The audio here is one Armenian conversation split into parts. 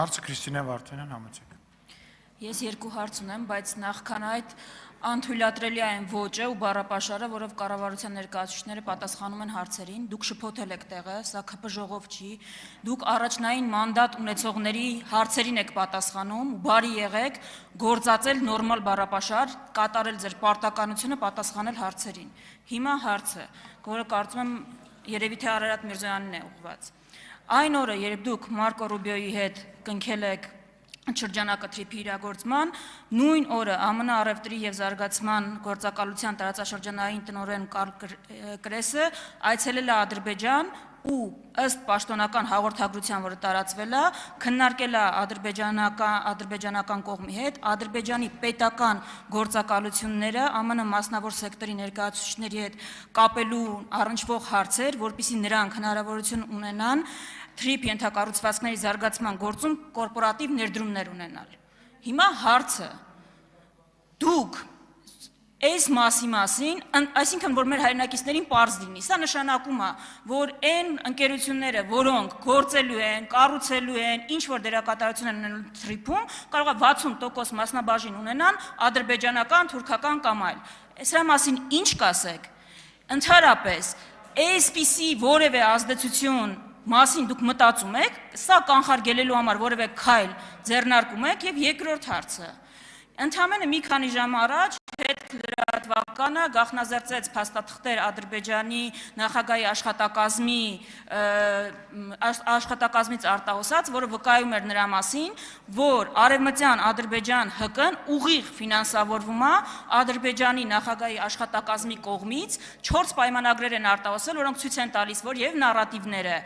հարցը Քրիստինե Վարդանյան, համեցեք։ Ես երկու հարց ունեմ, բայց նախքան այդ անթույլատրելի այն ոճը ու բառապաշարը, որով կառավարության ներկայացուցիչները պատասխանում են հարցերին, դուք շփոթել եք տեղը, սա ՔՊ ժողով չի, դուք առաջնային մանդատ ունեցողների հարցերին եք պատասխանում, բարի եղեք, գործածել նորմալ բառապաշար, կատարել ձեր պարտականությունը, պատասխանել հարցերին։ Հիմա հարցը, որը կարծում եմ երևի թե Արարատ Միրզոյանին է ուղղված։ Այն օրը, երբ դուք Մարկո Ռուբիոյի հետ կնքել եք շրջանակը թրիփի իրագործման, նույն օրը ԱՄՆ առևտրի եւ զարգացման գործակալության տարածաշրջանային տնօրեն Կարլ Կրեսը այցելել է Ադրբեջան ու ըստ պաշտոնական հաղորդագրության, որը տարածվել է, քննարկել է ադրբեջանական կողմի հետ Ադրբեջանի պետական գործակալությունները ԱՄՆ մասնավոր սեկտորի ներկայացուցիչների հետ կապելու առնչվող հարցեր, որպեսզի նրանք հնարավորություն ունենան թրիփ ենթակառուցվածքների զարգացման գործում կորպորատիվ ներդրումներ ունենալ։ Հիմա հարցը, դուք այս մասին, այսինքն, որ մեր հայրենակիցներին պարզ լինի, սա նշանակում է, որ այն ընկերությունները, որոնք գործելու են, կառուցելու են, ինչ-որ դերակատարություն են ունենում թրիփում, կարող է 60% մասնաբաժին ունենան ադրբեջանական, թուրքական կամ այլ։ Սրա մասին ինչ կասեք։ Ընդհանրապես, այսպիսի որևէ ազդեցություն մասին դուք մտածում եք, սա կանխարգելելու համար որևէ քայլ ձեռնարկում եք, եւ երկրորդ հարցը։ Ընդամենը մի քանի ժամ առաջ հետլրատվականը գաղտնազերծեց փաստաթղթեր Ադրբեջանի նախագահի աշխատակազմից արտահոսած, որը վկայում էր նրա մասին, որ արևմտյան Ադրբեջան ՀԿ-ն ուղիղ ֆինանսավորվում է Ադրբեջանի նախագահի աշխատակազմի կողմից 4 պայմանագրեր են արտահոսել, որոնք ցույց են տալիս, որ եւ նարատիվները,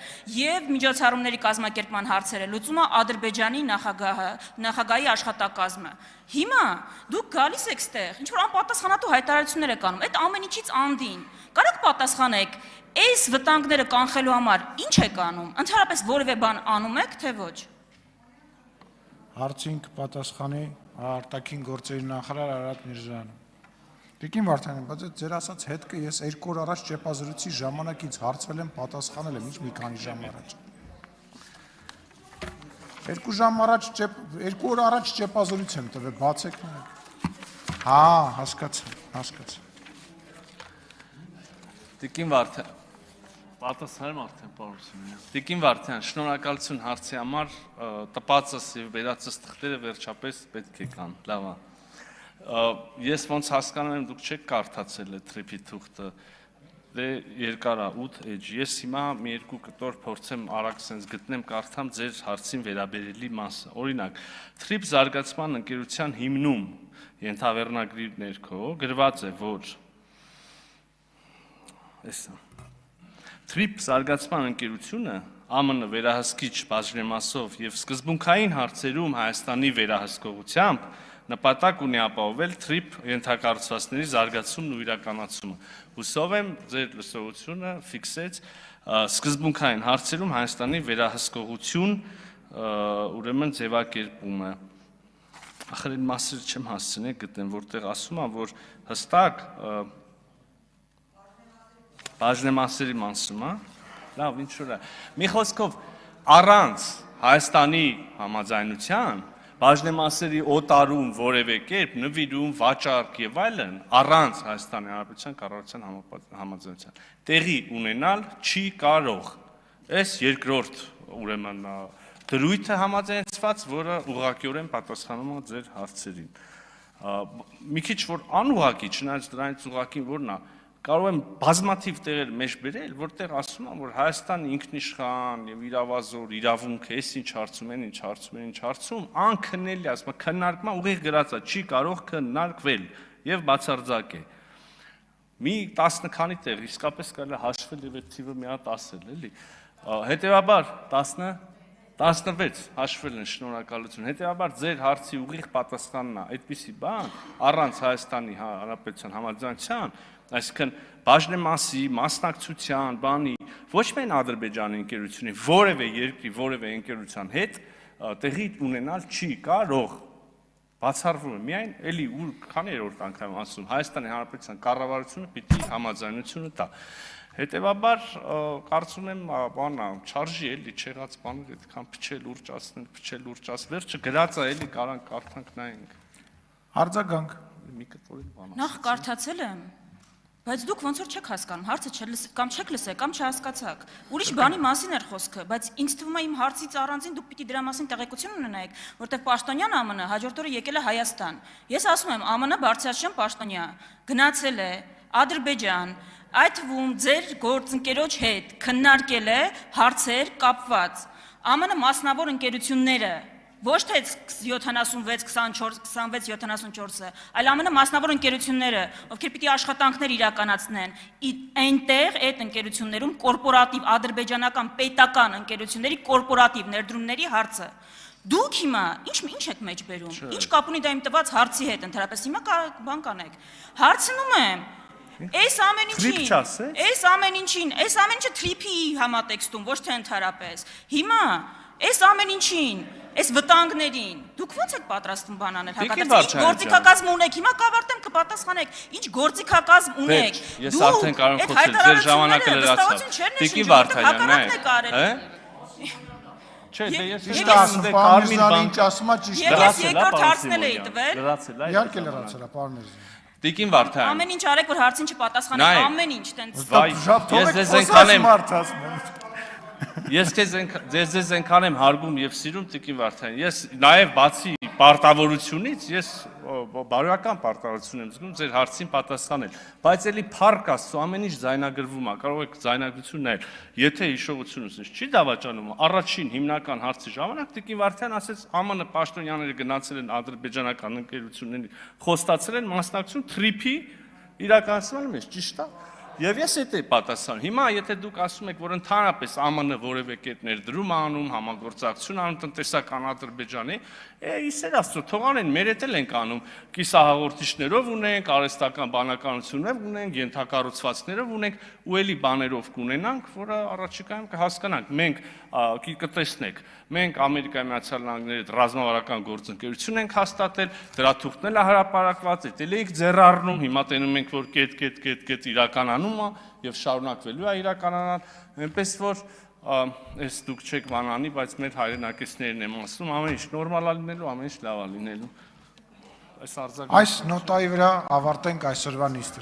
եւ միջոցառումների կազմակերպման հարցերը լուծում է Ադրբեջանի նախագահի աշխատակազմը։ Հիմա դուք գալիս եք ստեղ, ինչ որ անպատասխանատու հայտարարություններ եք անում, այդ ամեն ինչից անդին։ Կարո՞ղ պատասխանեք, այս վտանգները կանխելու համար ինչ եք անում, ընդհանրապես որևէ բան անում եք, թե ոչ։ Հարցին կպատասխանի արտաքին գործերի նախարար Արարատ Միրզոյանը։ Տիկին Վարդանյան, բայց այդ ձեր ասած հետքը ես 2 օր առաջ ճեպազրույցի ժամանակից հարցվել եմ, պատասխանել եմ, ինչ մի քանի ժամ առաջ։ 2 օր առաջ ճեպազրույց եմ տվել, բացեք նայեք։ Հա, հասկացա։ Տիկին Վարդանյան, պատասխանում արդեն պարուսին։ Տիկին Վարդանյան, շնորհակալություն հարցի համար, տպածս եւ վերածս թղթերը վերջապես պետք է կան, լավ է։ Ես ոնց հասկանում եմ, դուք չեք կարդացել այդ թրիփի թուղթը, դե երկար է 8 էջ։ Ես հիմա մի երկու կտոր փորձեմ արագ սենց գտնեմ, կարդամ ձեր հարցին վերաբերելի մասը։ Օրինակ, թրիփ զարգացման ընկերության հիմնում ենթավերնագրի ներքո գրված է, որ թրիփ զարգացման ընկերությունը ԱՄՆ վերահսկիչ բաժնեմասով եւ սկզբունքային հարցերում Հայաստանի վերահսկողությամբ նպատակ ունի ապահովել թրիփ ենթակառուցվածքների զարգացումն ու իրականացումը։ Հուսով եմ ձեր լսողությունը ֆիքսեց սկզբունքային հարցերում Հայաստանի վերահսկողություն ուրեմն ձևակերպումը։ Ախր այն մասերը չեմ հասցնել գտնեմ, որտեղ ասում եմ, որ հստակ բաժնեմասերի մասում, լավ, ինչ որ է։ Մի խոսքով առանց Հայաստանի համաձայնության բաժնեմասերի օտարում որևէ կերպ նվիրում, վաճառք եւ այլն առանց Հայաստանի Հանրապետության կառավարության համաձայնության տեղի ունենալ չի կարող։ Այս երկրորդ ուրեմն դրույթը համաձայնեցված, որը ուղղակիորեն պատասխանում է ձեր հարցերին։ Մի քիչ որ անուղղակի, չնայած դրանից ուղղակին որն է, կարող եմ բազմաթիվ տեղեր մեջ բերել, որտեղ ասում եմ, որ Հայաստանը ինքնիշխան եւ իրավազոր, իրավունք է, ինչ հարցում են, անքննելի, ասում եմ, քննարկման ուղիղ գրած է, չի կարող քննարկվել եւ բացարձակ է։ Մի 10 քանի տեղ իսկապես կարելի է հաշվել եւ այդ թիվը մի հատ ասել, էլի։ Հետեւաբար 16 հաշվել են, շնորհակալություն։ Հետեւաբար ձեր հարցի ուղիղ պատասխանն է այդպիսի բան, առանց Հայաստանի Հանրապետության համաձայնության, այսինքն բաժնեմասի, մասնակցության, բանի, ոչ միայն Ադրբեջանի ընկերությունի, որևէ երկրի, որևէ ընկերության հետ տեղի ունենալ չի կարող։ Բացառվում է միայն, էլի քանի երրորդ անգամ ասում, Հայաստանի Հանրապետության կառավարությունը պիտի համաձայնությունը տա։ Հետևաբար կարծում եմ, բանա, չարժի էլի չեղած բաներ այդքան փչել ուռճացնել, վերջը գրած է էլի կարդանք նայենք։ Արձագանք։ Մի կտոր բան։ Նախ կարդացել եմ, բայց դուք ոնց որ չեք հասկանում, հարցը կամ չեք լսել, կամ չհասկացաք։ Ուրիշ բանի մասին էր խոսքը, բայց ինձ թվում է իմ հարցից առանձին դուք պիտի դրա մասին տեղեկություն ունենայիք, որտեղ Պաշտոնյան ԱՄՆ հաջորդ օրը եկել է Հայաստան։ Ես ասում եմ, ԱՄՆ Բարձրաստիճան պաշտոնյա գնացել է Ադրբեջան, այդ թվում ձեր գործընկերոջ հետ քննարկել է հարցեր կապված։ ԱՄՆ մասնավոր ընկերությունները ոչ թե 76, 24, 26, 74-ը, այլ ԱՄՆ մասնավոր ընկերությունները, ովքեր պիտի աշխատանքներ իրականացնեն, այնտեղ այդ ընկերություններում կորպորատիվ ադրբեջանական պետական ընկերությունների կորպորատիվ ներդրումների հարցը։ Դուք հիմա ինչ եք մեջ բերում։ Ինչ կապ ունի դա իմ տված հարցի հետ ընդհանրապես հիմա բան կանեք։ Հարցնում եմ Այս ամեն ինչը թրիփի համատեքստում, ոչ թե ընդհանրապես։ Հիմա այս ամեն ինչին, այս վտանգներին, դուք ո՞նց եք պատրաստվում բան անել հակադարձ։ Ինչ գործիքակազմ ունեք, հիմա կավարտեմ կպատասխանեք։ Ինչ գործիքակազմ ունեք։ Ես արդեն կարող եմ խոսել, ձեր ժամանակը լրացավ։ Տիկին Վարդանյան, Չէ, դե ես ասում Պարմիրզյանը ինչ ասում է ճիշտ է։ Ես երկրորդ հարցնել էի տվել։ Իհարկե լրացել է Պարմիրզյանը։ Տիկին Վարդանյան։ Ամեն ինչ արեք, որ հարցին չպատասխանեք, ամեն ինչ տենց։ Ես ձեզ այնքան եմ Ես ձեզ այնքան եմ հարգում եւ սիրում Տիկին Վարդանյան։ Ես նաեւ բացի պարտավորությունից, ես բարոյական պարտավորություն եմ զգում ձեր հարցին պատասխանել, բայց էլի փառք Աստծո ամեն ինչ ձայնագրվում է, կարող եք ձայնագրություն նայել։ Եթե հիշողություն ունես, չի դավաճանում, առաջին հիմնական հարցի ժամանակ Տիկին Վարդանյան ասեց ԱՄՆ պաշտոնյաները գնացել են ադրբեջանական ընկերությունների, խոստացել են մասնակցություն թրիփի իրականացնելու մեջ, ճիշտ է։ Եվ ես էդ էի պատասխանում։ Հիմա եթե դուք ասում եք, որ ընդհանրապես ԱՄՆ որևէ կետ ներդրում անում, համագործակցություն անում տնտեսական Ադրբեջանի, իսեր Աստծո, թող անեն, մեր հետ էլ ենք անում, կիսահաղորդիչներով ունենք, արհեստական բանականություններով ունենք, ենթակառուցվածքներով ունենք, ու էլի բաներով կունենանք, որը առաջիկայում կհասկանանք։ Մենք կտեսնեք, մենք Ամերիկայի Միացյալ Նահանգների հետ ռազմավարական գործընկերություն ենք հաստատել, դրա թուղթն էլ հրապարակված է, դել էիք ձեռառնում, հիմա տենում ենք, որ կետ իրականանում է եւ շարունակվելու է իրականանալ, այնպես որ այս դուք չեք բանանի, բայց մեր հայրենակիցներն եմ ասում, ամեն ինչ նորմալ է լինելու, ամեն ինչ լավ է լինելու։ Այս նոտայի վրա ավարտենք այսօրվա նիստը։